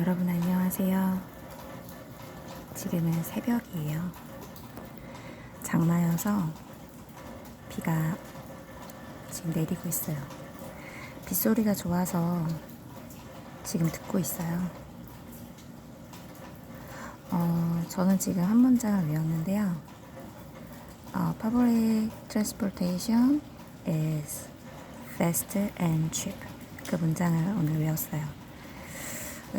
여러분 안녕하세요. 지금은 새벽이에요. 장마여서 비가 지금 내리고 있어요. 빗소리가 좋아서 지금 듣고 있어요. 저는 지금 한 문장을 외웠는데요. Public transportation is fast and cheap. 그 문장을 오늘 외웠어요.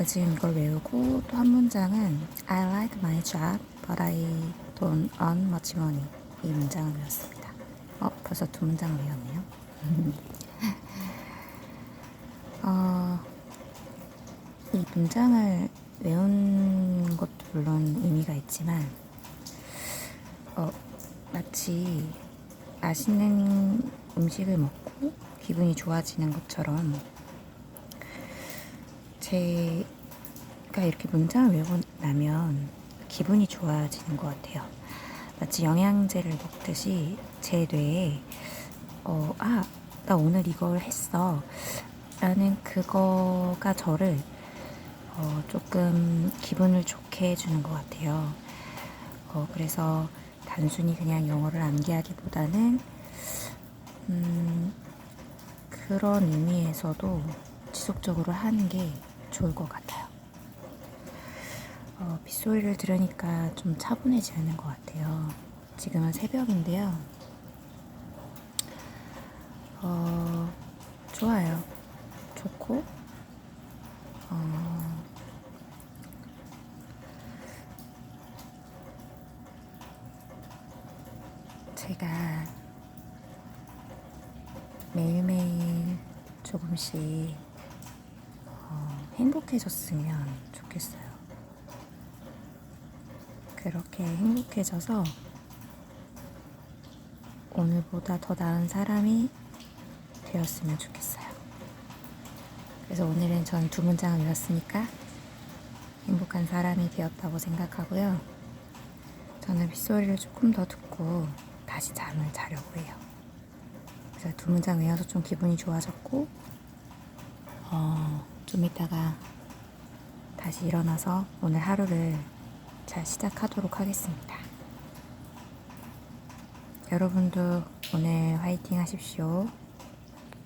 지금 이걸 외우고 또 한 문장은 I like my job, but I don't earn much money. 이 문장을 외웠습니다. 벌써 두 문장을 외웠네요. 이 문장을 외운 것도 물론 의미가 있지만 마치 맛있는 음식을 먹고 기분이 좋아지는 것처럼 제가 이렇게 문장을 외우고 나면 기분이 좋아지는 것 같아요. 마치 영양제를 먹듯이 제 뇌에 나 오늘 이걸 했어 라는 그거가 저를 조금 기분을 좋게 해주는 것 같아요. 그래서 단순히 그냥 영어를 암기하기보다는 그런 의미에서도 지속적으로 하는 게 좋을 것 같아요. 빗소리를 들으니까 좀 차분해지는 것 같아요. 지금은 새벽인데요. 좋아요. 좋고 제가 매일매일 조금씩 행복해졌으면 좋겠어요. 그렇게 행복해져서 오늘보다 더 나은 사람이 되었으면 좋겠어요. 그래서 오늘은 전 두 문장을 외웠으니까 행복한 사람이 되었다고 생각하고요. 저는 빗소리를 조금 더 듣고 다시 잠을 자려고 해요. 그래서 두 문장 외워서 좀 기분이 좋아졌고 좀 이따가 다시 일어나서 오늘 하루를 잘 시작하도록 하겠습니다. 여러분도 오늘 화이팅 하십시오.